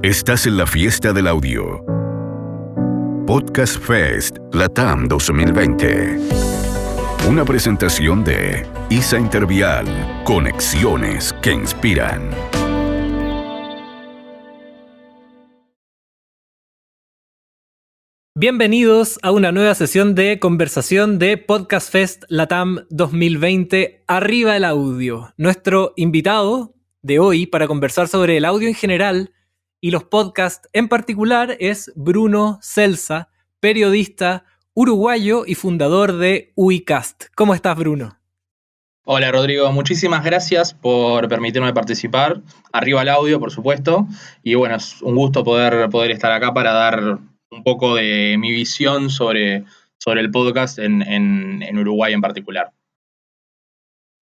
Estás en la fiesta del audio. Podcast Fest LATAM 2020. Una presentación de ISA Intervial. Conexiones que inspiran. Bienvenidos a una nueva sesión de conversación de Podcast Fest LATAM 2020. Arriba el audio. Nuestro invitado de hoy para conversar sobre el audio en general y los podcasts en particular es Bruno Celsa, periodista uruguayo y fundador de Uicast. ¿Cómo estás, Bruno? Hola, Rodrigo. Muchísimas gracias por permitirme participar. Arriba el audio, por supuesto. Y bueno, es un gusto poder estar acá para dar un poco de mi visión sobre el podcast en Uruguay en particular.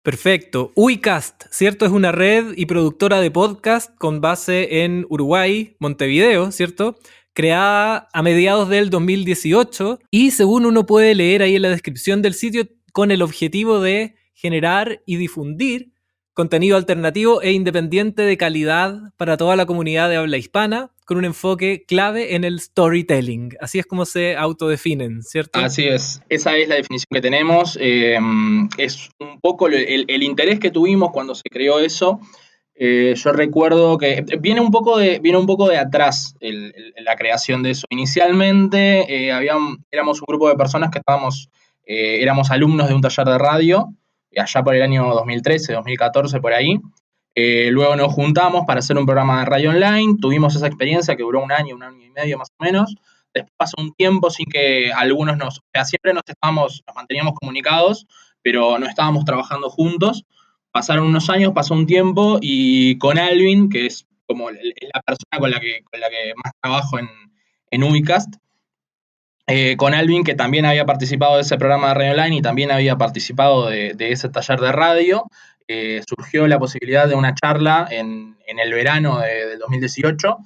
Perfecto. Uicast, ¿cierto? Es una red y productora de podcast con base en Uruguay, Montevideo, ¿cierto? Creada a mediados del 2018 y según uno puede leer ahí en la descripción del sitio, con el objetivo de generar y difundir contenido alternativo e independiente de calidad para toda la comunidad de habla hispana, con un enfoque clave en el storytelling. Así es como se autodefinen, ¿cierto? Así es. Esa es la definición que tenemos. Es un poco el interés que tuvimos cuando se creó eso. Yo recuerdo que viene un poco de atrás la creación de eso. Inicialmente éramos un grupo de personas que éramos alumnos de un taller de radio, allá por el año 2013, 2014, por ahí. Luego nos juntamos para hacer un programa de radio online. Tuvimos esa experiencia que duró un año y medio más o menos. Después pasó un tiempo sin que algunos siempre nos manteníamos comunicados, pero no estábamos trabajando juntos. Pasaron unos años, pasó un tiempo y con Alvin, que es como la persona con la que más trabajo en Uicast, con Alvin, que también había participado de ese programa de radio online y también había participado de ese taller de radio, surgió la posibilidad de una charla en el verano del 2018,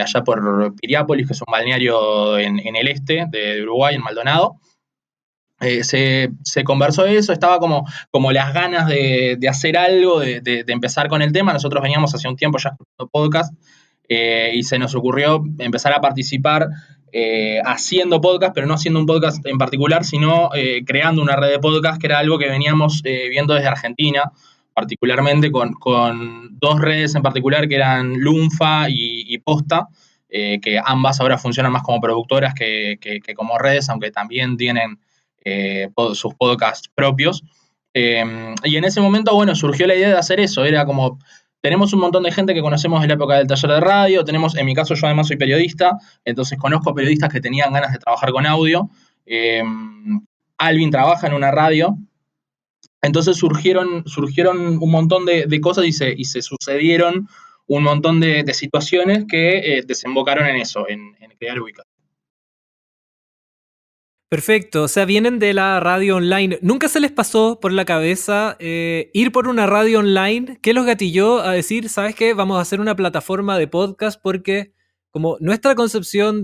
allá por Piriápolis, que es un balneario en el este de Uruguay, en Maldonado. Se conversó de eso, estaba como las ganas de hacer algo, de empezar con el tema. Nosotros veníamos hace un tiempo ya escuchando podcast y se nos ocurrió empezar a participar haciendo podcast, pero no haciendo un podcast en particular, sino creando una red de podcast, que era algo que veníamos viendo desde Argentina, particularmente con dos redes en particular, que eran Lunfa y Posta, que ambas ahora funcionan más como productoras que como redes, aunque también tienen sus podcasts propios. Y en ese momento, bueno, surgió la idea de hacer eso. Era como, tenemos un montón de gente que conocemos de la época del taller de radio, en mi caso yo además soy periodista, entonces conozco periodistas que tenían ganas de trabajar con audio. Alvin trabaja en una radio. Entonces surgieron un montón de cosas y se sucedieron un montón de situaciones que desembocaron en eso, en crear Uicast. Perfecto, o sea, vienen de la radio online. ¿Nunca se les pasó por la cabeza ir por una radio online? ¿Qué los gatilló a decir, sabes qué, vamos a hacer una plataforma de podcast? Porque como nuestra concepción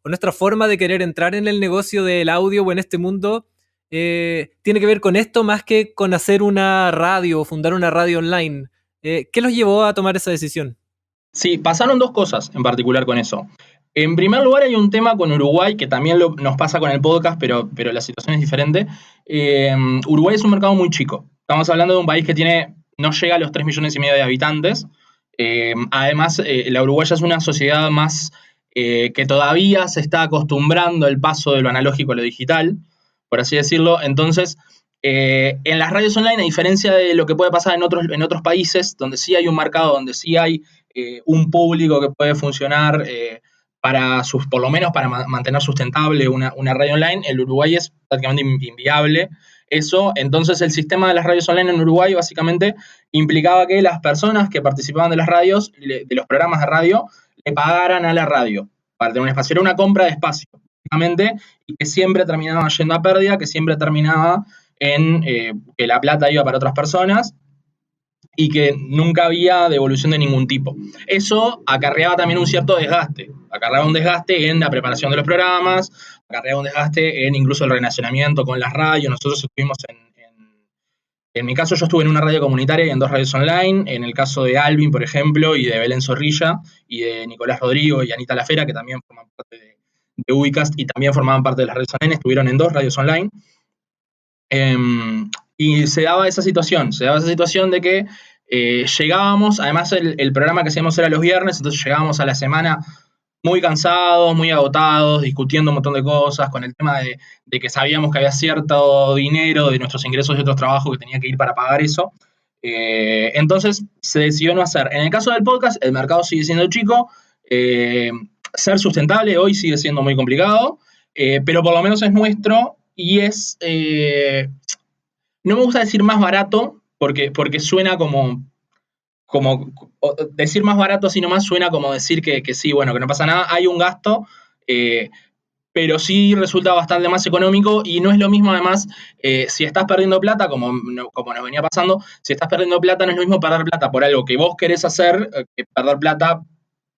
o nuestra forma de querer entrar en el negocio del audio o en este mundo tiene que ver con esto más que con hacer una radio o fundar una radio online. ¿Qué los llevó a tomar esa decisión? Sí, pasaron dos cosas en particular con eso. En primer lugar, hay un tema con Uruguay que también nos pasa con el podcast, pero la situación es diferente. Uruguay es un mercado muy chico. Estamos hablando de un país que no llega a los 3,5 millones de habitantes. Además, la uruguaya es una sociedad más que todavía se está acostumbrando al paso de lo analógico a lo digital, por así decirlo. Entonces, en las radios online, a diferencia de lo que puede pasar en otros países, donde sí hay un mercado, donde sí hay un público que puede funcionar por lo menos para mantener sustentable una radio online, el Uruguay es prácticamente inviable eso. Entonces el sistema de las radios online en Uruguay básicamente implicaba que las personas que participaban de las radios, de los programas de radio, le pagaran a la radio para tener un espacio. Era una compra de espacio, básicamente, y que siempre terminaba yendo a pérdida, que siempre terminaba en que la plata iba para otras personas y que nunca había devolución de ningún tipo. Eso acarreaba también un cierto desgaste. Acarreaba un desgaste en la preparación de los programas, acarreaba un desgaste en incluso el relacionamiento con las radios. Nosotros estuvimos En mi caso yo estuve en una radio comunitaria y en 2 radios online, en el caso de Alvin, por ejemplo, y de Belén Zorrilla, y de Nicolás Rodrigo y Anita Lafera, que también forman parte de Ubicast y también formaban parte de las redes online, estuvieron en 2 radios online. Y se daba esa situación de que llegábamos, además el programa que hacíamos era los viernes, entonces llegábamos a la semana muy cansados, muy agotados, discutiendo un montón de cosas, con el tema de que sabíamos que había cierto dinero de nuestros ingresos de otros trabajos que tenía que ir para pagar eso. Entonces se decidió no hacer. En el caso del podcast, el mercado sigue siendo chico, ser sustentable hoy sigue siendo muy complicado, pero por lo menos es nuestro y es, no me gusta decir más barato, porque suena como decir más barato así nomás suena como decir que sí, bueno, que no pasa nada, hay un gasto, pero sí resulta bastante más económico y no es lo mismo además, si estás perdiendo plata, como nos venía pasando, si estás perdiendo plata no es lo mismo perder plata por algo que vos querés hacer que perder plata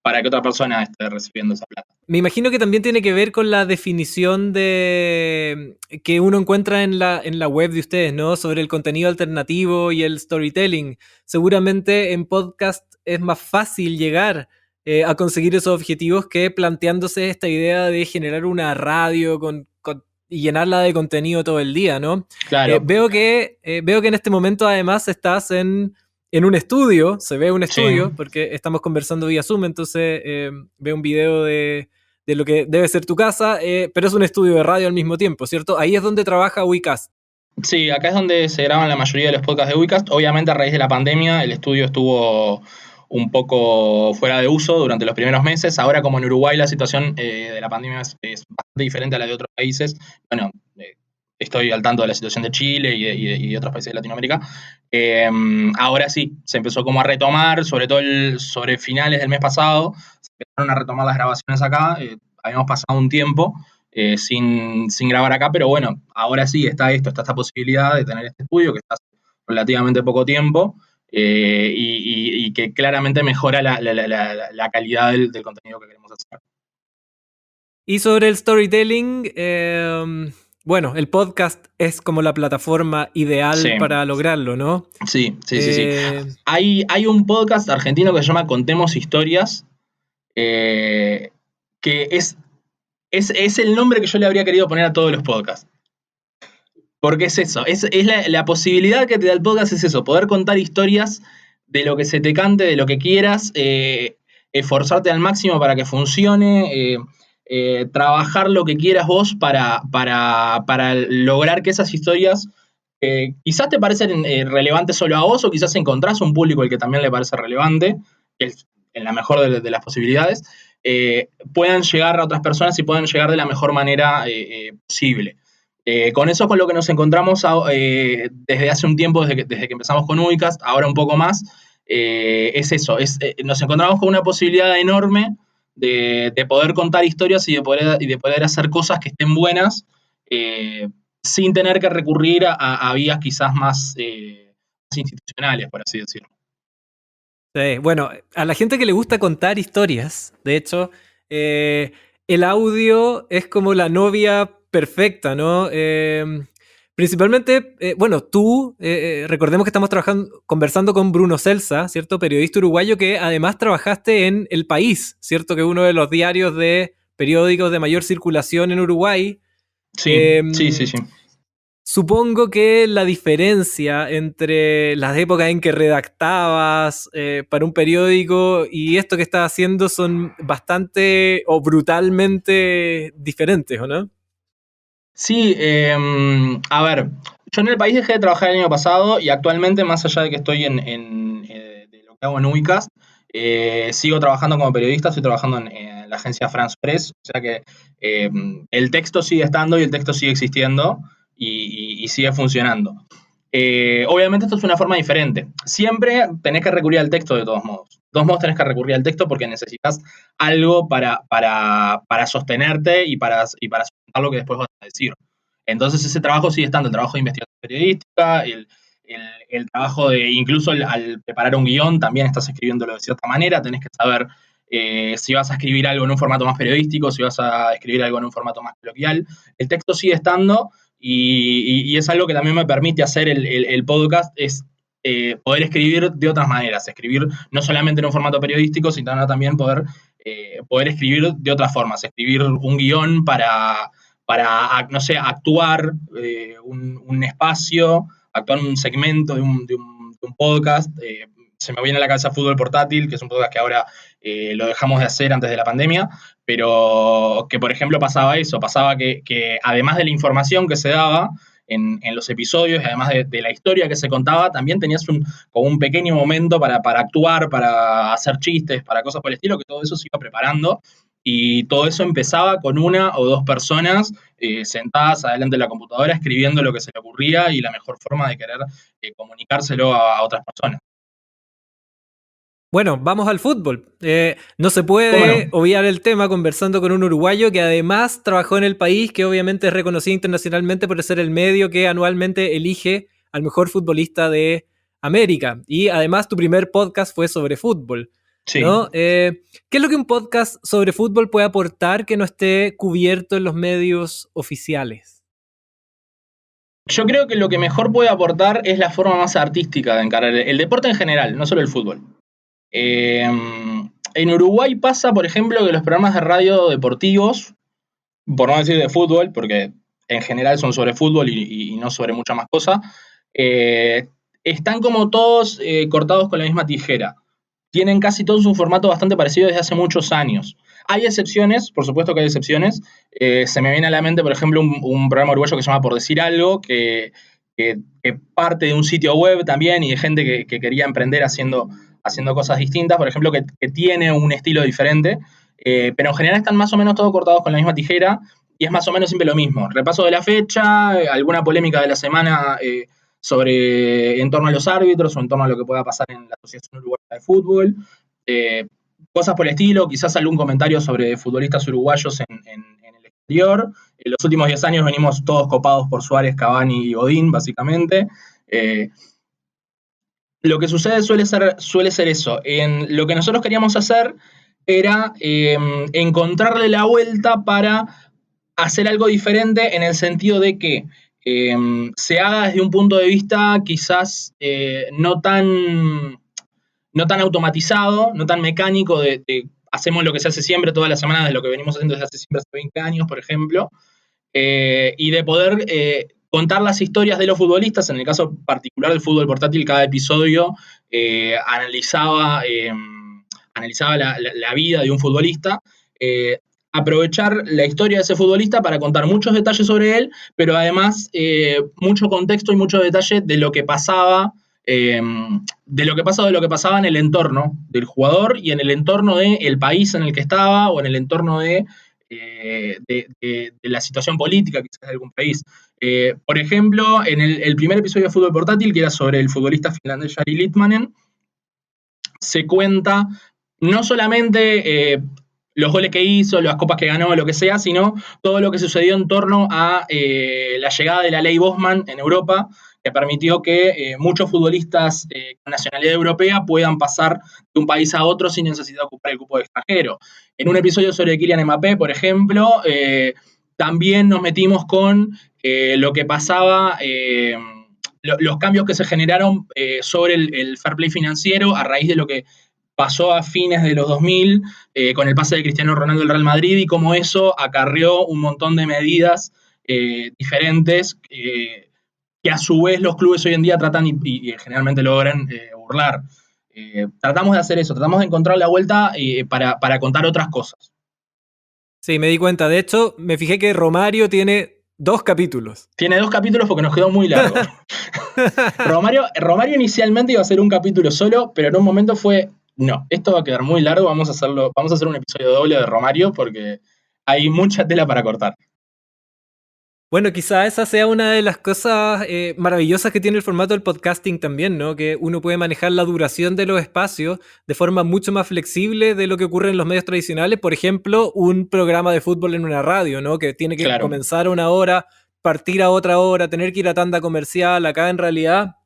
para que otra persona esté recibiendo esa plata. Me imagino que también tiene que ver con la definición de que uno encuentra en la web de ustedes, ¿no? Sobre el contenido alternativo y el storytelling. Seguramente en podcast es más fácil llegar a conseguir esos objetivos que planteándose esta idea de generar una radio y llenarla de contenido todo el día, ¿no? Claro. Veo que en este momento además estás en un estudio, se ve un estudio, sí, porque estamos conversando vía Zoom, entonces veo un video de lo que debe ser tu casa, pero es un estudio de radio al mismo tiempo, ¿cierto? Ahí es donde trabaja Ubicast. Sí, acá es donde se graban la mayoría de los podcasts de Ubicast. Obviamente a raíz de la pandemia el estudio estuvo un poco fuera de uso durante los primeros meses. Ahora como en Uruguay la situación de la pandemia es bastante diferente a la de otros países. Bueno, estoy al tanto de la situación de Chile y de otros países de Latinoamérica. Ahora sí, se empezó como a retomar, sobre todo sobre finales del mes pasado, se empezaron a retomar las grabaciones acá. Habíamos pasado un tiempo sin grabar acá, pero bueno, ahora sí está esta posibilidad de tener este estudio que está hace relativamente poco tiempo y que claramente mejora la calidad del contenido que queremos hacer. Y sobre el storytelling, bueno, el podcast es como la plataforma ideal, sí, para lograrlo, ¿no? Sí. Hay un podcast argentino que se llama Contemos Historias, que es el nombre que yo le habría querido poner a todos los podcasts. Porque es eso, es la posibilidad que te da el podcast, es eso, poder contar historias de lo que se te cante, de lo que quieras, esforzarte al máximo para que funcione, trabajar lo que quieras vos para lograr que esas historias quizás te parecen relevantes solo a vos o quizás encontrás un público al que también le parece relevante, que es en la mejor de las posibilidades, puedan llegar a otras personas y puedan llegar de la mejor manera posible. Con eso es con lo que nos encontramos desde hace un tiempo, desde que empezamos con Ubicast, ahora un poco más, es eso, nos encontramos con una posibilidad enorme de poder contar historias y de poder hacer cosas que estén buenas sin tener que recurrir a vías quizás más institucionales, por así decirlo. Sí, bueno, a la gente que le gusta contar historias, de hecho, el audio es como la novia perfecta, ¿no? Principalmente, bueno, tú, recordemos que estamos conversando con Bruno Celsa, ¿cierto? Periodista uruguayo que además trabajaste en El País, ¿cierto? Que es uno de los diarios de periódicos de mayor circulación en Uruguay. Sí. Supongo que la diferencia entre las épocas en que redactabas para un periódico y esto que estás haciendo son bastante o brutalmente diferentes, ¿o no? Sí, a ver, yo en El País dejé de trabajar el año pasado y actualmente, más allá de que estoy de lo que hago en Ubicast, sigo trabajando como periodista, estoy trabajando en la agencia France Press, o sea que el texto sigue estando y el texto sigue existiendo y sigue funcionando. Obviamente esto es una forma diferente. Siempre tenés que recurrir al texto de todos modos. De todos modos tenés que recurrir al texto porque necesitas algo para sostenerte y para sostener lo que después vas a decir. Entonces ese trabajo sigue estando, el trabajo de investigación periodística, el trabajo de, incluso al preparar un guión, también estás escribiéndolo de cierta manera, tenés que saber si vas a escribir algo en un formato más periodístico, si vas a escribir algo en un formato más coloquial. El texto sigue estando Y es algo que también me permite hacer el podcast, es poder escribir de otras maneras, escribir no solamente en un formato periodístico, sino también poder escribir de otras formas, escribir un guión para no sé, actuar un espacio, actuar un segmento de un podcast. Se me viene a la cabeza Fútbol Portátil, que es un podcast que ahora lo dejamos de hacer antes de la pandemia, pero que, por ejemplo, pasaba que además de la información que se daba en los episodios, y además de la historia que se contaba, también tenías como un pequeño momento para actuar, para hacer chistes, para cosas por el estilo, que todo eso se iba preparando. Y todo eso empezaba con una o dos personas sentadas adelante de la computadora escribiendo lo que se le ocurría y la mejor forma de querer comunicárselo a otras personas. Bueno, vamos al fútbol. No se puede obviar el tema conversando con un uruguayo que además trabajó en el país, que obviamente es reconocido internacionalmente por ser el medio que anualmente elige al mejor futbolista de América. Y además tu primer podcast fue sobre fútbol. Sí. ¿No? ¿Qué es lo que un podcast sobre fútbol puede aportar que no esté cubierto en los medios oficiales? Yo creo que lo que mejor puede aportar es la forma más artística de encarar el deporte en general, no solo el fútbol. En Uruguay pasa, por ejemplo, que los programas de radio deportivos, por no decir de fútbol, porque en general son sobre fútbol y no sobre mucha más cosa, están como todos cortados con la misma tijera. Tienen casi todos un formato bastante parecido desde hace muchos años. Hay excepciones, por supuesto que hay excepciones. Se me viene a la mente, por ejemplo, un programa uruguayo que se llama Por Decir Algo, que parte de un sitio web también y de gente que quería emprender haciendo cosas distintas, por ejemplo, que tiene un estilo diferente, pero en general están más o menos todos cortados con la misma tijera y es más o menos siempre lo mismo. Repaso de la fecha, alguna polémica de la semana en torno a los árbitros o en torno a lo que pueda pasar en la Asociación Uruguaya de Fútbol, cosas por el estilo, quizás algún comentario sobre futbolistas uruguayos en el exterior. En los últimos 10 años venimos todos copados por Suárez, Cavani y Godín, básicamente. Lo que sucede suele ser eso. Lo que nosotros queríamos hacer era encontrarle la vuelta para hacer algo diferente en el sentido de que se haga desde un punto de vista quizás no tan automatizado, no tan mecánico de hacemos lo que se hace siempre todas las semanas, de lo que venimos haciendo desde hace siempre, hace 20 años, por ejemplo, y de poder contar las historias de los futbolistas. En el caso particular del fútbol portátil, cada episodio analizaba la vida de un futbolista, aprovechar la historia de ese futbolista para contar muchos detalles sobre él, pero además mucho contexto y mucho detalle de lo que pasaba, de lo que pasaba en el entorno del jugador y en el entorno del país en el que estaba o en el entorno de la situación política quizás de algún país. Por ejemplo, en el primer episodio de Fútbol Portátil, que era sobre el futbolista finlandés Jari Litmanen, se cuenta no solamente los goles que hizo, las copas que ganó, lo que sea, sino todo lo que sucedió en torno a la llegada de la ley Bosman en Europa, que permitió que muchos futbolistas con nacionalidad europea puedan pasar de un país a otro sin necesidad de ocupar el cupo de extranjero. En un episodio sobre Kylian Mbappé, por ejemplo, también nos metimos con lo que pasaba, los cambios que se generaron sobre el fair play financiero a raíz de lo que pasó a fines de los 2000 con el pase de Cristiano Ronaldo al Real Madrid y cómo eso acarreó un montón de medidas diferentes que a su vez los clubes hoy en día tratan y generalmente logran burlar. Tratamos de hacer eso, tratamos de encontrar la vuelta para contar otras cosas. Sí, me di cuenta. De hecho, me fijé que Romario tiene 2 capítulos. Tiene 2 capítulos porque nos quedó muy largo. Romario inicialmente iba a ser un capítulo solo, pero en un momento fue, no, esto va a quedar muy largo, vamos a hacer un episodio doble de Romario porque hay mucha tela para cortar. Bueno, quizá esa sea una de las cosas maravillosas que tiene el formato del podcasting también, ¿no? Que uno puede manejar la duración de los espacios de forma mucho más flexible de lo que ocurre en los medios tradicionales. Por ejemplo, un programa de fútbol en una radio, ¿no? Que tiene que comenzar a una hora, partir a otra hora, tener que ir a tanda comercial. Acá en realidad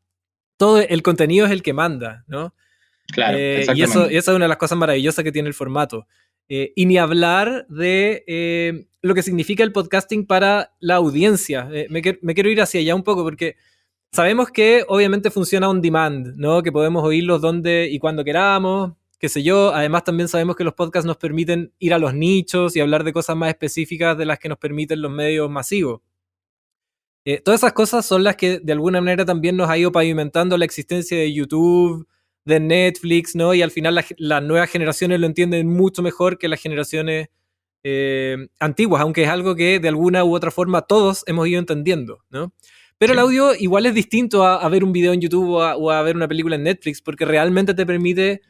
todo el contenido es el que manda, ¿no? Claro, y esa es una de las cosas maravillosas que tiene el formato. Y ni hablar de lo que significa el podcasting para la audiencia. Me quiero ir hacia allá un poco porque sabemos que obviamente funciona on demand, ¿no? Que podemos oírlos donde y cuando queramos, qué sé yo. Además también sabemos que los podcasts nos permiten ir a los nichos y hablar de cosas más específicas de las que nos permiten los medios masivos. Todas esas cosas son las que de alguna manera también nos ha ido pavimentando la existencia de YouTube, de Netflix, ¿no? Y al final las nuevas generaciones lo entienden mucho mejor que las generaciones antiguas, aunque es algo que de alguna u otra forma todos hemos ido entendiendo, ¿no? Pero sí, el audio igual es distinto a ver un video en YouTube o a ver una película en Netflix, porque realmente te permite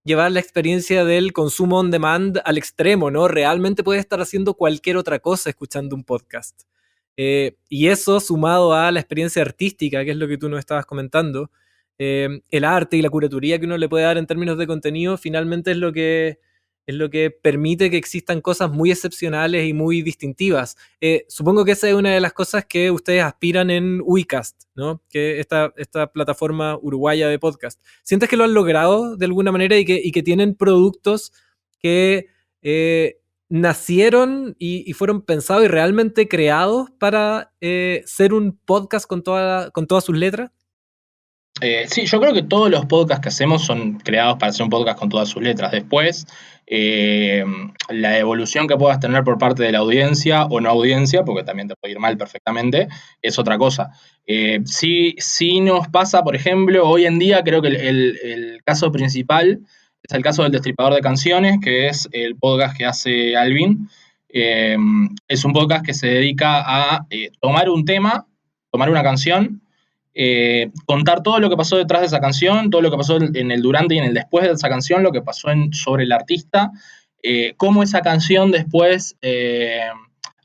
llevar la experiencia del consumo on demand al extremo, ¿no? Realmente puedes estar haciendo cualquier otra cosa escuchando un podcast. Y eso sumado a la experiencia artística, que es lo que tú nos estabas comentando, el arte y la curatoría que uno le puede dar en términos de contenido, finalmente es lo que permite que existan cosas muy excepcionales y muy distintivas. Supongo que esa es una de las cosas que ustedes aspiran en Uicast, ¿no? Que esta plataforma uruguaya de podcast. ¿Sientes que lo han logrado de alguna manera y que tienen productos que nacieron y fueron pensados y realmente creados para ser un podcast con todas sus letras? Sí, yo creo que todos los podcasts que hacemos son creados para ser un podcast con todas sus letras. Después, la evolución que puedas tener por parte de la audiencia o no audiencia, porque también te puede ir mal perfectamente, es otra cosa. Sí nos pasa, por ejemplo, hoy en día creo que el caso principal es el caso del Destripador de Canciones, que es el podcast que hace Alvin. Es un podcast que se dedica a tomar un tema, tomar una canción, contar todo lo que pasó detrás de esa canción, todo lo que pasó en el durante y en el después de esa canción, lo que pasó sobre el artista, cómo esa canción después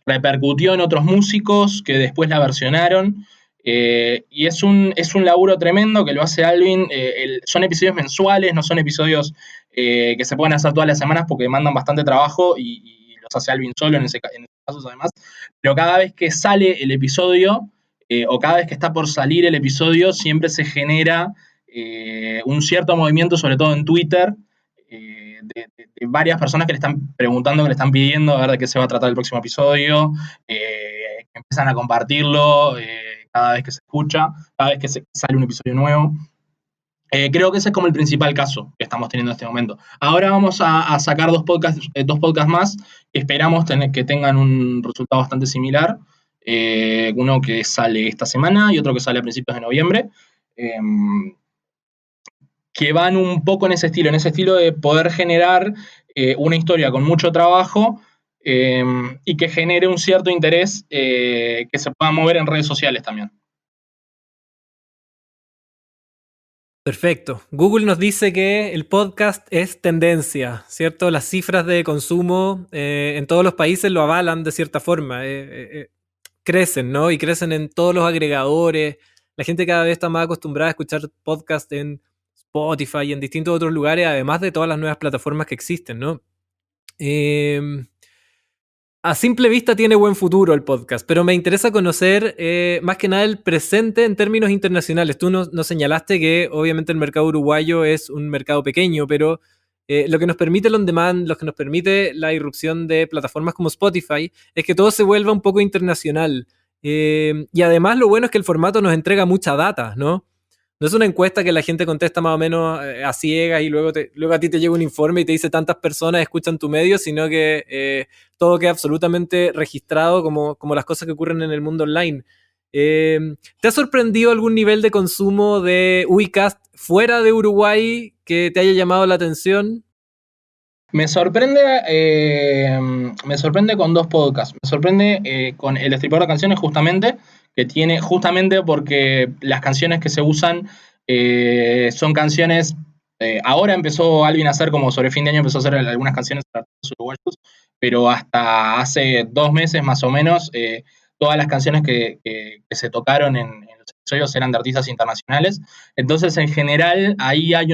repercutió en otros músicos que después la versionaron. Y es un laburo tremendo que lo hace Alvin. Son episodios mensuales, no son episodios que se pueden hacer todas las semanas porque demandan bastante trabajo y los hace Alvin solo en ese caso además. Pero cada vez que sale el episodio, o cada vez que está por salir el episodio, siempre se genera un cierto movimiento, sobre todo en Twitter, de varias personas que le están preguntando, que le están pidiendo a ver de qué se va a tratar el próximo episodio, que empiezan a compartirlo cada vez que se escucha, cada vez que sale un episodio nuevo. Creo que ese es como el principal caso que estamos teniendo en este momento. Ahora vamos a sacar dos podcasts más que esperamos que tengan un resultado bastante similar. Uno que sale esta semana y otro que sale a principios de noviembre, que van un poco en ese estilo de poder generar una historia con mucho trabajo y que genere un cierto interés que se pueda mover en redes sociales también. Perfecto. Google nos dice que el podcast es tendencia, ¿cierto? Las cifras de consumo en todos los países lo avalan de cierta forma. Crecen, ¿no? Y crecen en todos los agregadores. La gente cada vez está más acostumbrada a escuchar podcast en Spotify y en distintos otros lugares, además de todas las nuevas plataformas que existen, ¿no? A simple vista tiene buen futuro el podcast, pero me interesa conocer más que nada el presente en términos internacionales. Tú nos señalaste que obviamente el mercado uruguayo es un mercado pequeño, pero lo que nos permite el on demand, lo que nos permite la irrupción de plataformas como Spotify, es que todo se vuelva un poco internacional. Y además lo bueno es que el formato nos entrega mucha data, ¿no? No es una encuesta que la gente contesta más o menos a ciegas y luego a ti te llega un informe y te dice tantas personas escuchan tu medio, sino que todo queda absolutamente registrado como las cosas que ocurren en el mundo online. ¿Te ha sorprendido algún nivel de consumo de Uicast fuera de Uruguay que te haya llamado la atención? Me sorprende con dos podcasts. Me sorprende con El Destripador de Canciones justamente porque las canciones que se usan son canciones. Ahora empezó Alvin a hacer, como sobre fin de año, empezó a hacer algunas canciones para artistas uruguayos, pero hasta hace 2 meses más o menos, todas las canciones que se tocaron en los episodios eran de artistas internacionales. Entonces, en general, ahí hay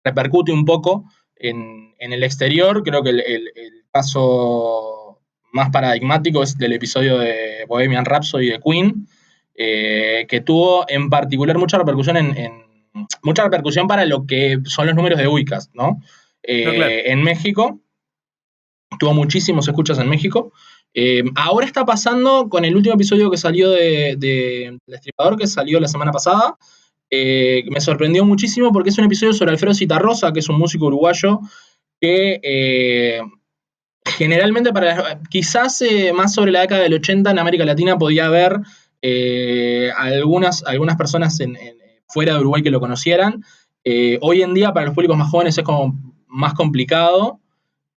repercute un poco en el exterior. Creo que el caso más paradigmático es del episodio de Bohemian Rhapsody de Queen, que tuvo en particular mucha repercusión para lo que son los números de Uicast, ¿no? No, claro. en México. Tuvo muchísimos escuchas en México. Ahora está pasando con el último episodio que salió de El Destripador, que salió la semana pasada. Me sorprendió muchísimo porque es un episodio sobre Alfredo Zitarrosa, que es un músico uruguayo que generalmente quizás más sobre la década del 80 en América Latina podía haber algunas personas fuera de Uruguay que lo conocieran. Hoy en día para los públicos más jóvenes es como más complicado.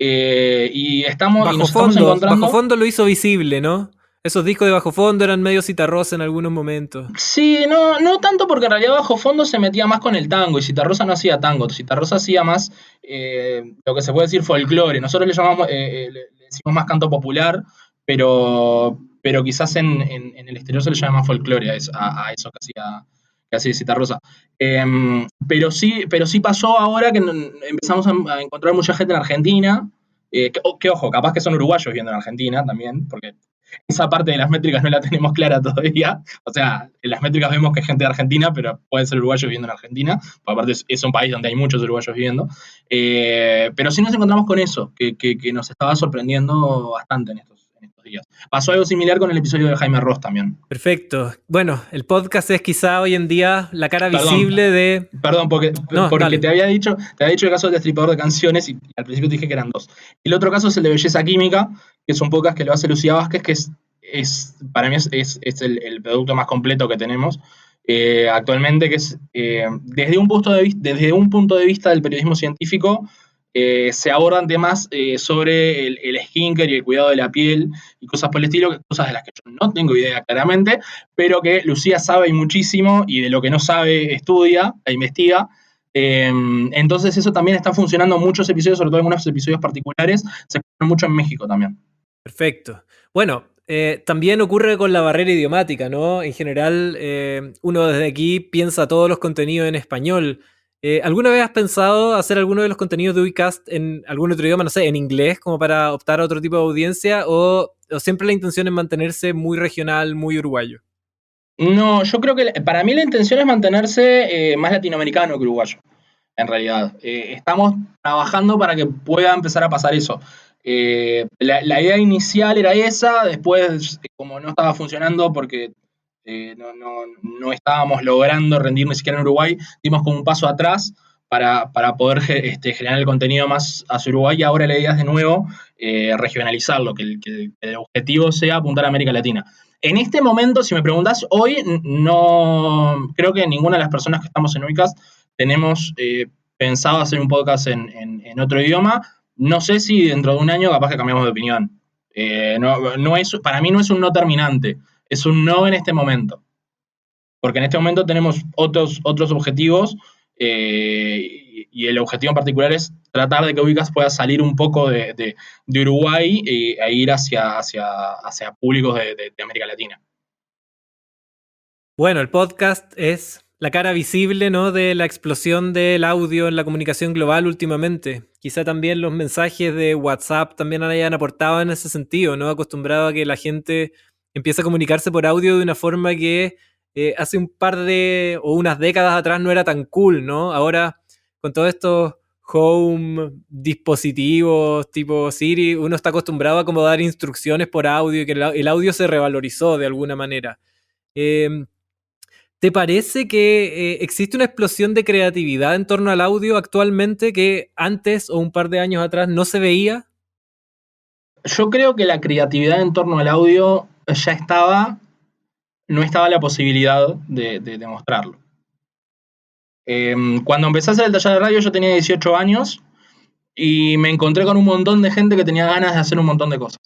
Y nos estamos encontrando. Bajo Fondo lo hizo visible, ¿no? Esos discos de Bajo Fondo eran medio Citarrosa en algunos momentos. Sí, no tanto porque en realidad Bajo Fondo se metía más con el tango y Citarrosa no hacía tango, Citarrosa hacía más lo que se puede decir folclore. Nosotros le llamamos, le decimos más canto popular, pero quizás en el exterior se le llama más folclore a eso que hacía Citarrosa. Pero sí pasó ahora que empezamos a encontrar mucha gente en Argentina, que ojo, capaz que son uruguayos viviendo en Argentina también, porque esa parte de las métricas no la tenemos clara todavía. O sea, en las métricas vemos que es gente de Argentina, pero pueden ser uruguayos viviendo en Argentina. Aparte es un país donde hay muchos uruguayos viviendo. Pero sí nos encontramos con eso, que nos estaba sorprendiendo bastante en estos días. Pasó algo similar con el episodio de Jaime Ross también. Perfecto. Bueno, el podcast es quizá hoy en día la cara visible de... Perdón, porque te había dicho el caso del Destripador de Canciones y al principio te dije que eran 2. El otro caso es el de Belleza Química, que es un podcast que lo hace Lucía Vázquez, que es para mí es el producto más completo que tenemos actualmente, que es desde un punto de vista del periodismo científico. Se abordan temas sobre el skincare y el cuidado de la piel y cosas por el estilo, cosas de las que yo no tengo idea claramente, pero que Lucía sabe muchísimo y de lo que no sabe estudia e investiga. Entonces eso también está funcionando en muchos episodios, sobre todo en algunos episodios particulares, se escuchan mucho en México también. Perfecto. Bueno, también ocurre con la barrera idiomática, ¿no? En general, uno desde aquí piensa todos los contenidos en español. ¿Alguna vez has pensado hacer alguno de los contenidos de Ucast en algún otro idioma, no sé, en inglés, como para optar a otro tipo de audiencia? ¿O siempre la intención es mantenerse muy regional, muy uruguayo? No, yo creo que para mí la intención es mantenerse más latinoamericano que uruguayo, en realidad. Estamos trabajando para que pueda empezar a pasar eso. La idea inicial era esa, después, como no estaba funcionando porque no estábamos logrando rendir ni siquiera en Uruguay, dimos como un paso atrás para poder generar el contenido más hacia Uruguay, y ahora la idea es de nuevo regionalizarlo, que el objetivo sea apuntar a América Latina. En este momento, si me preguntás, hoy no creo que ninguna de las personas que estamos en Uicast tenemos pensado hacer un podcast en otro idioma. No sé si dentro de un año capaz que cambiamos de opinión. Para mí no es un no terminante, es un no en este momento. Porque en este momento tenemos otros objetivos y el objetivo en particular es tratar de que Uicast pueda salir un poco de Uruguay e ir hacia públicos de América Latina. Bueno, el podcast es la cara visible, ¿no?, de la explosión del audio en la comunicación global últimamente. Quizá también los mensajes de WhatsApp también hayan aportado en ese sentido, ¿no? Acostumbrado a que la gente empiece a comunicarse por audio de una forma que hace un par de o unas décadas atrás no era tan cool, ¿no? Ahora, con todos estos home dispositivos tipo Siri, uno está acostumbrado a como dar instrucciones por audio y que el audio se revalorizó de alguna manera. ¿Te parece que existe una explosión de creatividad en torno al audio actualmente que antes o un par de años atrás no se veía? Yo creo que la creatividad en torno al audio ya estaba, no estaba la posibilidad de demostrarlo. Cuando empecé a hacer el taller de radio yo tenía 18 años y me encontré con un montón de gente que tenía ganas de hacer un montón de cosas.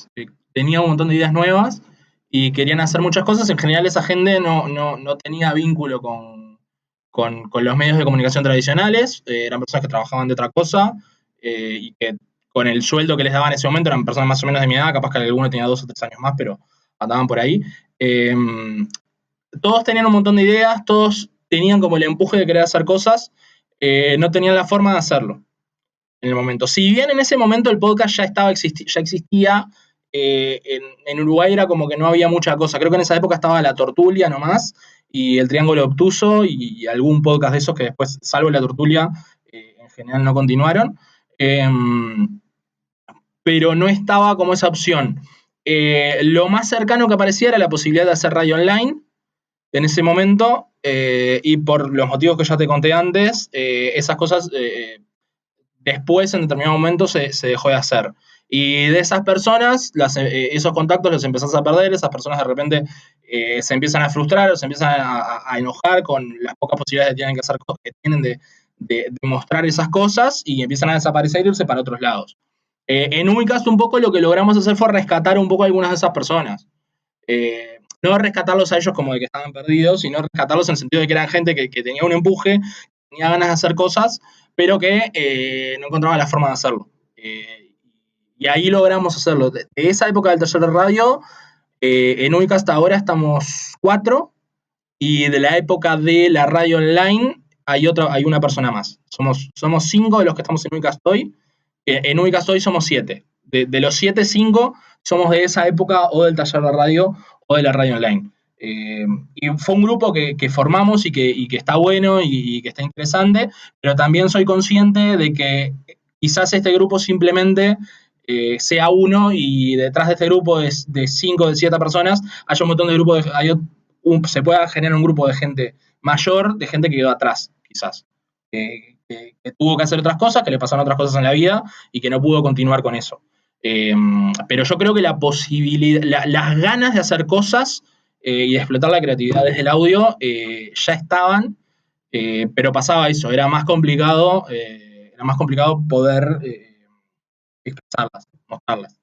Tenía un montón de ideas nuevas y querían hacer muchas cosas. En general esa gente no tenía vínculo con los medios de comunicación tradicionales, eran personas que trabajaban de otra cosa y que con el sueldo que les daban en ese momento eran personas más o menos de mi edad, capaz que alguno tenía 2 o 3 años más, pero andaban por ahí. Todos tenían un montón de ideas, todos tenían como el empuje de querer hacer cosas, no tenían la forma de hacerlo en el momento. Si bien en ese momento el podcast ya existía, en Uruguay era como que no había mucha cosa. Creo que en esa época estaba La Tortulia nomás, y El Triángulo Obtuso, y algún podcast de esos que después, salvo La Tortulia, en general no continuaron. Pero no estaba como esa opción. Lo más cercano que aparecía era la posibilidad de hacer radio online en ese momento, y por los motivos que ya te conté antes, esas cosas después, en determinado momento, se dejó de hacer. Y de esas personas, esos contactos los empezás a perder, esas personas de repente se empiezan a frustrar o se empiezan a enojar con las pocas posibilidades que tienen que hacer, que tienen de mostrar esas cosas, y empiezan a desaparecer e irse para otros lados. En Unicast un poco lo que logramos hacer fue rescatar un poco a algunas de esas personas. No rescatarlos a ellos como de que estaban perdidos, sino rescatarlos en el sentido de que eran gente que tenía un empuje, tenía ganas de hacer cosas, pero que no encontraba la forma de hacerlo. Y ahí logramos hacerlo. De esa época del taller de radio, en Unicast ahora estamos 4, y de la época de la radio online hay una persona más. Somos 5 de los que estamos en Unicast hoy. En Unicast hoy somos 7. De los 7, 5 somos de esa época o del taller de radio o de la radio online. Y fue un grupo que formamos y que está bueno y que está interesante, pero también soy consciente de que quizás este grupo simplemente sea uno, y detrás de este grupo de 5 de 7 personas haya un montón de grupos, se pueda generar un grupo de gente mayor, de gente que quedó atrás, quizás. Que tuvo que hacer otras cosas, que le pasaron otras cosas en la vida y que no pudo continuar con eso. Pero yo creo que la posibilidad, las ganas de hacer cosas y de explotar la creatividad desde el audio ya estaban, pero pasaba eso, era más complicado poder expresarlas, mostrarlas.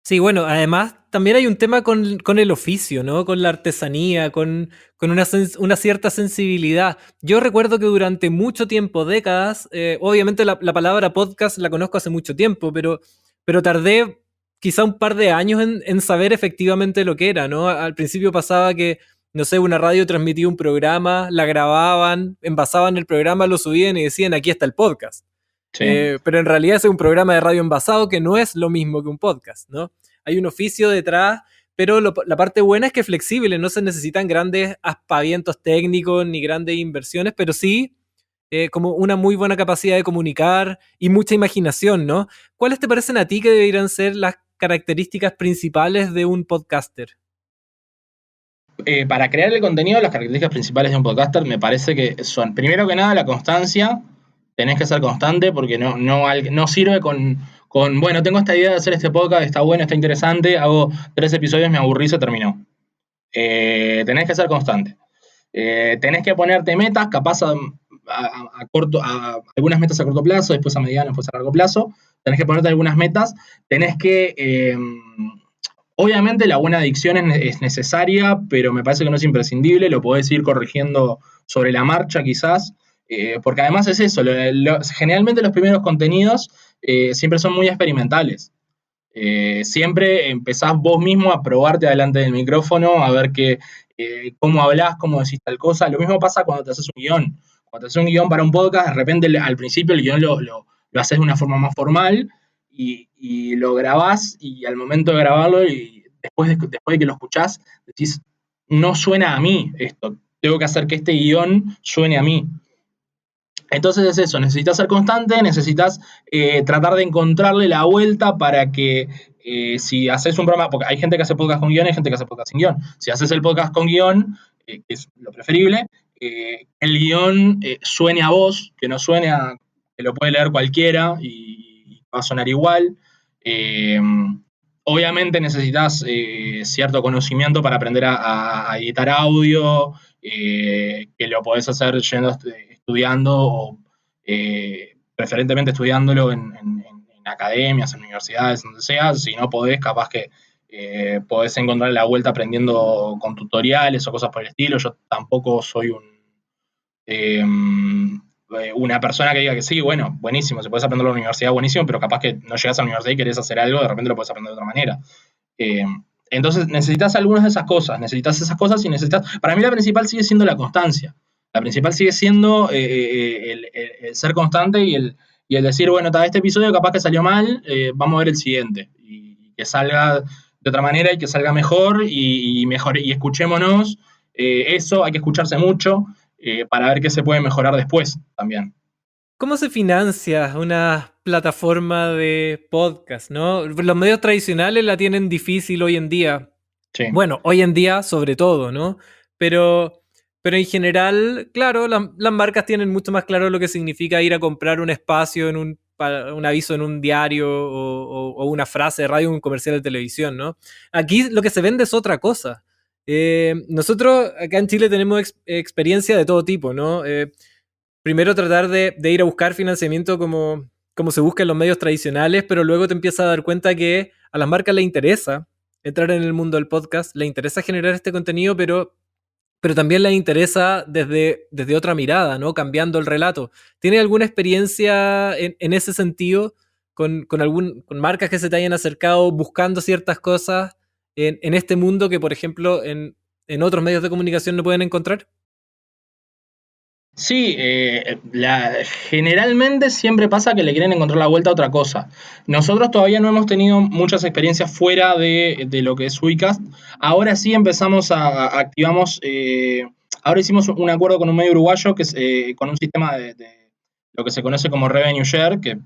Sí, bueno, además también hay un tema con el oficio, ¿no? Con la artesanía, con una cierta sensibilidad. Yo recuerdo que durante mucho tiempo, décadas, obviamente la palabra podcast la conozco hace mucho tiempo, pero tardé quizá un par de años en saber efectivamente lo que era, ¿no? Al principio pasaba que, no sé, una radio transmitía un programa, la grababan, envasaban el programa, lo subían y decían, aquí está el podcast. Sí. Pero en realidad es un programa de radio envasado que no es lo mismo que un podcast, ¿no? Hay un oficio detrás, pero la parte buena es que es flexible, no se necesitan grandes aspavientos técnicos ni grandes inversiones, pero sí como una muy buena capacidad de comunicar y mucha imaginación, ¿no? ¿Cuáles te parecen a ti que deberían ser las características principales de un podcaster? Para crear el contenido, las características principales de un podcaster me parece que son, primero que nada, la constancia. Tenés que ser constante, porque no sirve con, bueno, tengo esta idea de hacer este podcast, está bueno, está interesante, hago 3 episodios, me aburrí, se terminó. Tenés que ser constante. Tenés que ponerte metas, capaz a algunas metas a corto plazo, después a mediano, después a largo plazo. Tenés que ponerte algunas metas. Tenés que... obviamente la buena dicción es necesaria, pero me parece que no es imprescindible, lo podés ir corrigiendo sobre la marcha quizás. Porque además es eso, generalmente los primeros contenidos siempre son muy experimentales. Siempre empezás vos mismo a probarte delante del micrófono, a ver cómo hablás, cómo decís tal cosa. Lo mismo pasa cuando te haces un guión. Cuando te haces un guión para un podcast, de repente al principio el guión lo haces de una forma más formal y lo grabás, y al momento de grabarlo y después de que lo escuchás, decís, no suena a mí esto, tengo que hacer que este guión suene a mí. Entonces es eso, necesitas ser constante, necesitas tratar de encontrarle la vuelta para que si haces un programa, porque hay gente que hace podcast con guión y hay gente que hace podcast sin guión. Si haces el podcast con guión, que es lo preferible, el guión suene a vos, que no suene a que lo puede leer cualquiera y va a sonar igual. Obviamente necesitas cierto conocimiento para aprender a editar audio, que lo podés hacer estudiando o preferentemente estudiándolo en academias, en universidades, donde sea. Si no podés, capaz que podés encontrar la vuelta aprendiendo con tutoriales o cosas por el estilo. Yo tampoco soy una persona que diga que sí, bueno, buenísimo, si podés aprenderlo en la universidad, buenísimo, pero capaz que no llegás a la universidad y querés hacer algo, de repente lo podés aprender de otra manera. Entonces necesitas algunas de esas cosas, y necesitas, para mí la principal sigue siendo la constancia. La principal sigue siendo el ser constante y el decir, bueno, este episodio capaz que salió mal, vamos a ver el siguiente. Y que salga de otra manera y que salga mejor y escuchémonos. Eso hay que escucharse mucho para ver qué se puede mejorar después también. ¿Cómo se financia una plataforma de podcast, no? Los medios tradicionales la tienen difícil hoy en día. Sí. Bueno, hoy en día sobre todo, ¿no? Pero en general, claro, las marcas tienen mucho más claro lo que significa ir a comprar un espacio en un aviso en un diario o una frase de radio en un comercial de televisión, ¿no? Aquí lo que se vende es otra cosa. Nosotros acá en Chile tenemos experiencia de todo tipo, ¿no? Primero tratar de ir a buscar financiamiento como se busca en los medios tradicionales, pero luego te empiezas a dar cuenta que a las marcas les interesa entrar en el mundo del podcast, les interesa generar este contenido, pero también les interesa desde otra mirada, ¿no? Cambiando el relato. ¿Tienes alguna experiencia en ese sentido con marcas que se te hayan acercado buscando ciertas cosas en este mundo que, por ejemplo, en otros medios de comunicación no pueden encontrar? Sí, generalmente siempre pasa que le quieren encontrar la vuelta a otra cosa. Nosotros todavía no hemos tenido muchas experiencias fuera de lo que es Uicast. Ahora sí empezamos activamos, ahora hicimos un acuerdo con un medio uruguayo que es con un sistema de lo que se conoce como revenue share, que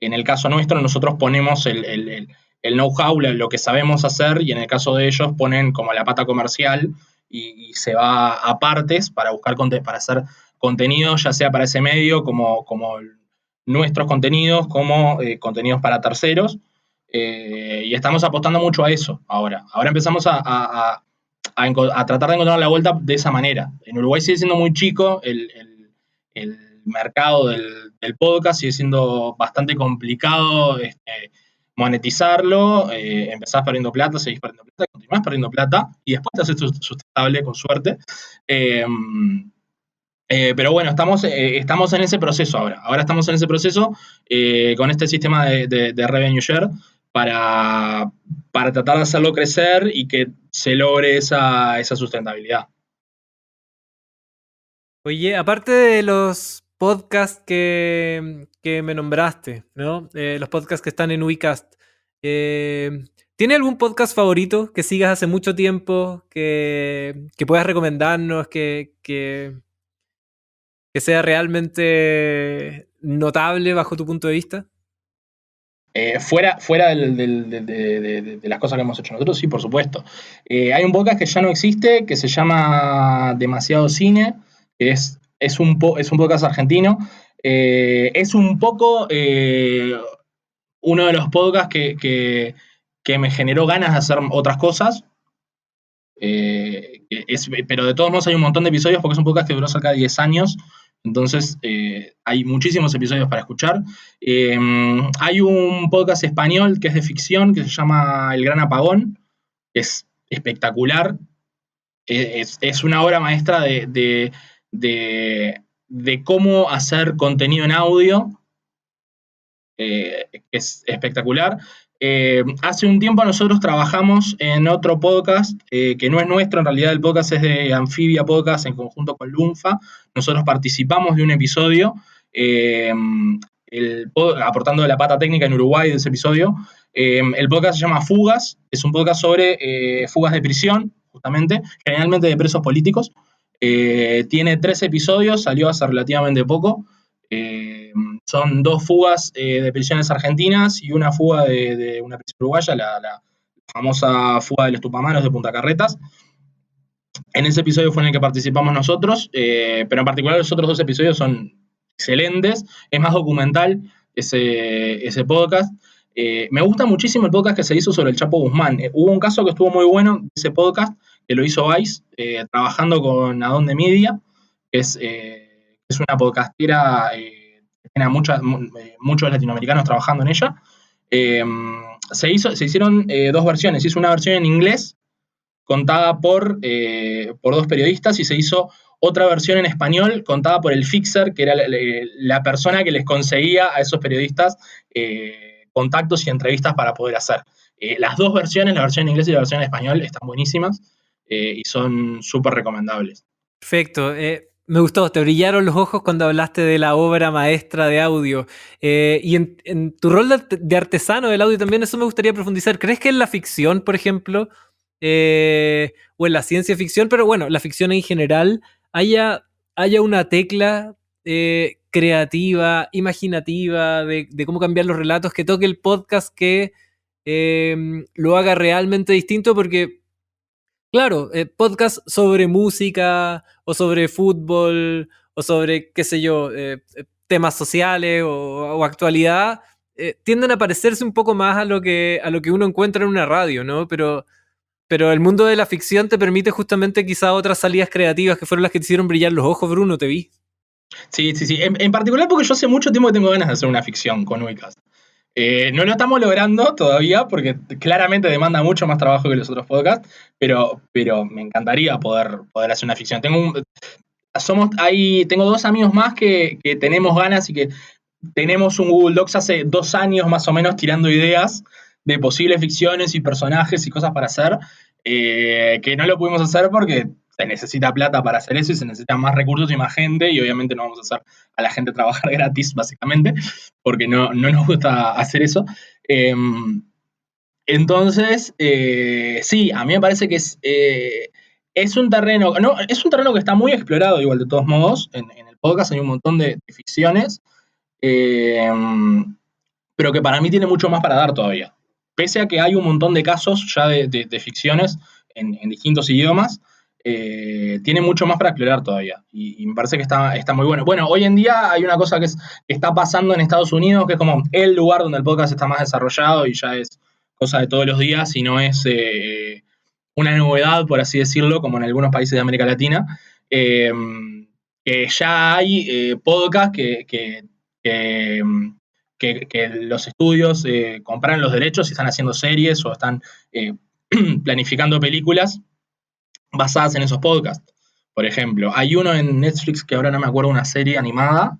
en el caso nuestro nosotros ponemos el know-how, lo que sabemos hacer, y en el caso de ellos ponen como la pata comercial y se va a partes para buscar para hacer contenido, ya sea para ese medio, como nuestros contenidos, como contenidos para terceros. Y estamos apostando mucho a eso ahora. Ahora empezamos a tratar de encontrar la vuelta de esa manera. En Uruguay sigue siendo muy chico el mercado del podcast, sigue siendo bastante complicado monetizarlo. Empezás perdiendo plata, seguís perdiendo plata, continuás perdiendo plata y después te haces sustentable con suerte. Pero bueno, estamos en ese proceso ahora. Ahora estamos en ese proceso con este sistema de revenue share para tratar de hacerlo crecer y que se logre esa sustentabilidad. Oye, aparte de los podcasts que me nombraste, ¿no? Los podcasts que están en Uicast, ¿tiene algún podcast favorito que sigas hace mucho tiempo, que puedas recomendarnos, que sea realmente notable bajo tu punto de vista? Fuera de las cosas que hemos hecho nosotros, sí, por supuesto. Hay un podcast que ya no existe, que se llama Demasiado Cine, que es un podcast argentino. Es un poco uno de los podcasts que me generó ganas de hacer otras cosas. Pero de todos modos hay un montón de episodios porque es un podcast que duró cerca de 10 años. Entonces hay muchísimos episodios para escuchar. Hay un podcast español que es de ficción que se llama El Gran Apagón. Es espectacular. Es una obra maestra de cómo hacer contenido en audio. Es espectacular. Hace un tiempo nosotros trabajamos en otro podcast que no es nuestro, en realidad el podcast es de Amphibia Podcast en conjunto con Lunfa. Nosotros participamos de un episodio aportando la pata técnica en Uruguay de ese episodio. El podcast se llama Fugas, es un podcast sobre fugas de prisión, justamente, generalmente de presos políticos. Tiene 3 episodios, salió hace relativamente poco. Son 2 fugas de prisiones argentinas y una fuga de una prisión uruguaya, la famosa fuga de los Tupamaros de Punta Carretas. En ese episodio fue en el que participamos nosotros, pero en particular los otros 2 episodios son excelentes. Es más documental ese podcast. Me gusta muchísimo el podcast que se hizo sobre el Chapo Guzmán. Hubo un caso que estuvo muy bueno de ese podcast, que lo hizo Vice, trabajando con Adonde Media, que es una podcastera que tiene a muchos latinoamericanos trabajando en ella. Se hicieron 2 versiones. Se hizo una versión en inglés contada por 2 periodistas y se hizo otra versión en español contada por el fixer, que era la persona que les conseguía a esos periodistas contactos y entrevistas para poder hacer. Las 2 versiones, la versión en inglés y la versión en español, están buenísimas y son súper recomendables. Perfecto. Me gustó, te brillaron los ojos cuando hablaste de la obra maestra de audio. Y en tu rol de artesano del audio también, eso me gustaría profundizar. ¿Crees que en la ficción, por ejemplo, o en la ciencia ficción, pero bueno, la ficción en general, haya una tecla creativa, imaginativa, de cómo cambiar los relatos, que toque el podcast, que lo haga realmente distinto, porque, claro, podcast sobre música o sobre fútbol o sobre, qué sé yo, temas sociales o actualidad, tienden a parecerse un poco más a lo que uno encuentra en una radio, ¿no? Pero el mundo de la ficción te permite justamente quizá otras salidas creativas que fueron las que te hicieron brillar los ojos, Bruno, te vi. Sí. En particular porque yo hace mucho tiempo que tengo ganas de hacer una ficción con Uicast. No lo estamos logrando todavía porque claramente demanda mucho más trabajo que los otros podcasts, pero me encantaría poder hacer una ficción. Tengo 2 amigos más que tenemos ganas y que tenemos un Google Docs hace 2 años más o menos tirando ideas de posibles ficciones y personajes y cosas para hacer, que no lo pudimos hacer porque se necesita plata para hacer eso y se necesitan más recursos y más gente, y obviamente no vamos a hacer a la gente trabajar gratis, básicamente, porque no nos gusta hacer eso. Entonces, sí, a mí me parece que es un terreno, no, es un terreno que está muy explorado igual de todos modos. En el podcast hay un montón de ficciones, pero que para mí tiene mucho más para dar todavía. Pese a que hay un montón de casos ya de ficciones en distintos idiomas, tiene mucho más para explorar todavía. Y me parece que está muy bueno. Bueno, hoy en día hay una cosa que está pasando en Estados Unidos, que es como el lugar donde el podcast está más desarrollado y ya es cosa de todos los días y no es una novedad, por así decirlo, como en algunos países de América Latina. Que ya hay podcasts que los estudios compran los derechos y están haciendo series o están planificando películas basadas en esos podcasts. Por ejemplo, hay uno en Netflix que ahora no me acuerdo, una serie animada,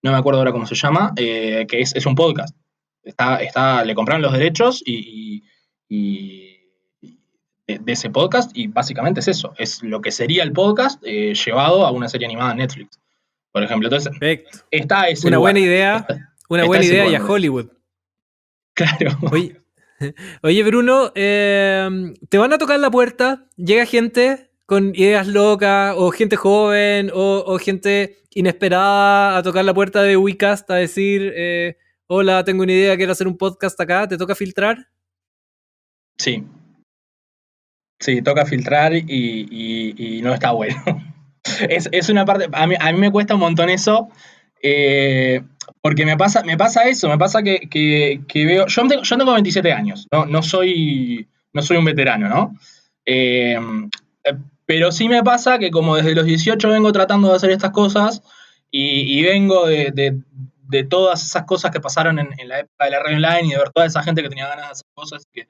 no me acuerdo ahora cómo se llama, que es un podcast. Le compraron los derechos y de ese podcast, y básicamente es eso, es lo que sería el podcast llevado a una serie animada en Netflix, por ejemplo. Entonces, Perfecto. está ese Una lugar. buena idea, una Está buena ese idea y lugar, a me parece. Hollywood. Claro. Oye, Bruno, te van a tocar la puerta, llega gente con ideas locas, o gente joven, o gente inesperada a tocar la puerta de Uicast a decir, hola, tengo una idea, quiero hacer un podcast acá, ¿te toca filtrar? Sí. Sí, toca filtrar y no está bueno. Es una parte, a mí me cuesta un montón eso, porque me pasa eso, me pasa que veo, yo tengo 27 años, no soy un veterano, ¿no? Eh, pero sí me pasa que como desde los 18 vengo tratando de hacer estas cosas y vengo de todas esas cosas que pasaron en la época de la radio online y de ver toda esa gente que tenía ganas de hacer cosas y que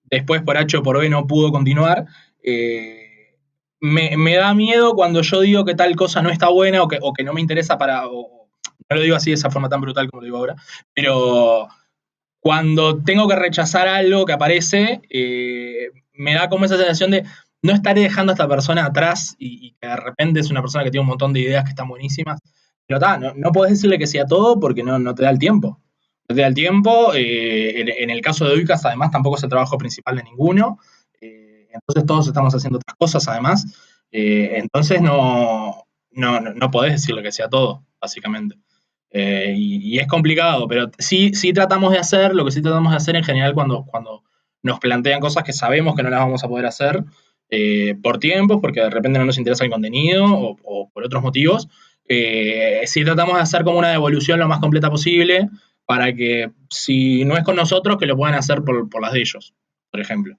después por H o por B no pudo continuar. Me da miedo cuando yo digo que tal cosa no está buena o que no me interesa no lo digo así de esa forma tan brutal como lo digo ahora, pero cuando tengo que rechazar algo que aparece, me da como esa sensación de no estaré dejando a esta persona atrás y que de repente es una persona que tiene un montón de ideas que están buenísimas, pero no podés decirle que sí a todo porque no te da el tiempo. No te da el tiempo, en el caso de Uicast además tampoco es el trabajo principal de ninguno, entonces todos estamos haciendo otras cosas además, entonces no podés decirle que sea todo, básicamente. Y es complicado, pero sí tratamos de hacer lo que sí tratamos de hacer en general cuando nos plantean cosas que sabemos que no las vamos a poder hacer, por tiempos, porque de repente no nos interesa el contenido o por otros motivos. Sí tratamos de hacer como una devolución lo más completa posible para que si no es con nosotros, que lo puedan hacer por las de ellos, por ejemplo.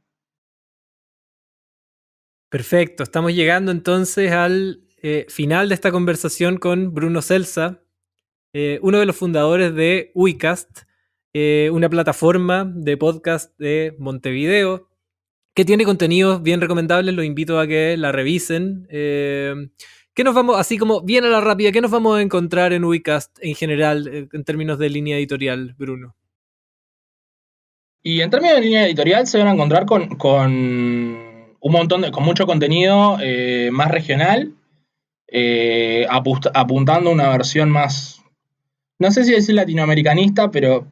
Perfecto, estamos llegando entonces al final de esta conversación con Bruno Celsa, uno de los fundadores de Uicast, una plataforma de podcast de Montevideo, que tiene contenidos bien recomendables, los invito a que la revisen. ¿Qué nos vamos, así como bien a la rápida, qué nos vamos a encontrar en Uicast en general, en términos de línea editorial, Bruno? Y en términos de línea editorial se van a encontrar con un montón con mucho contenido más regional, apuntando a una versión más, no sé si decir latinoamericanista, pero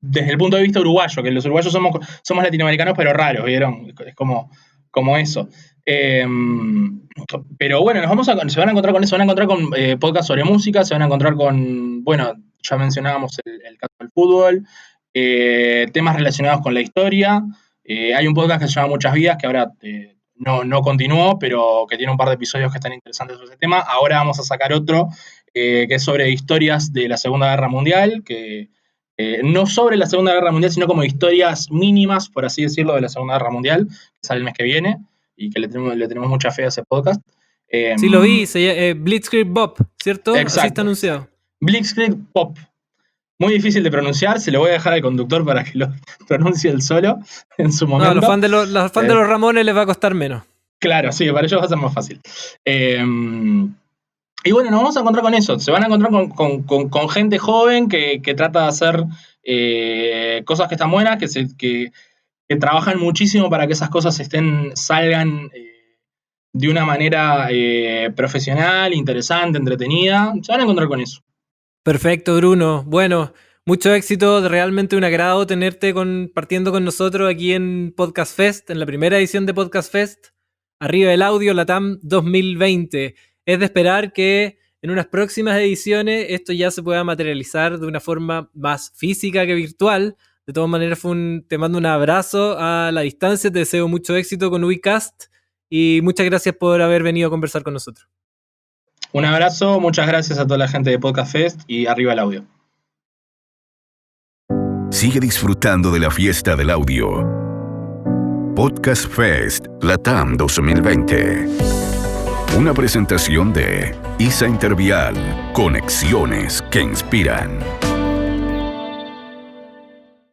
desde el punto de vista uruguayo, que los uruguayos somos latinoamericanos pero raros, ¿vieron? Es como como eso. Pero bueno, se van a encontrar con eso, se van a encontrar con podcasts sobre música, se van a encontrar con, bueno, ya mencionábamos el caso del fútbol, temas relacionados con la historia. Hay un podcast que se llama Muchas Vidas, que ahora no continuó, pero que tiene un par de episodios que están interesantes sobre ese tema. Ahora vamos a sacar otro que es sobre historias de la Segunda Guerra Mundial, que no sobre la Segunda Guerra Mundial, sino como historias mínimas, por así decirlo, de la Segunda Guerra Mundial, que sale el mes que viene, y que le tenemos mucha fe a ese podcast. Sí, lo vi, Blitzkrieg Bob, ¿cierto? Exacto. Así está anunciado. Blitzkrieg Pop. Muy difícil de pronunciar, se lo voy a dejar al conductor para que lo pronuncie él solo en su momento. No, los fans de los Ramones les va a costar menos. Claro, sí, para ellos va a ser más fácil. Y bueno, nos vamos a encontrar con eso. Se van a encontrar con gente joven que trata de hacer cosas que están buenas, que trabajan muchísimo para que esas cosas salgan de una manera profesional, interesante, entretenida. Se van a encontrar con eso. Perfecto, Bruno. Bueno, mucho éxito. Realmente un agrado tenerte compartiendo con nosotros aquí en Podcast Fest, en la primera edición de Podcast Fest. Arriba el audio, LATAM 2020. Es de esperar que en unas próximas ediciones esto ya se pueda materializar de una forma más física que virtual. De todas maneras, te mando un abrazo a la distancia. Te deseo mucho éxito con Uicast y muchas gracias por haber venido a conversar con nosotros. Un abrazo, muchas gracias a toda la gente de Podcast Fest y arriba el audio. Sigue disfrutando de la fiesta del audio. Podcast Fest LATAM 2020. Una presentación de ISA Intervial. Conexiones que inspiran.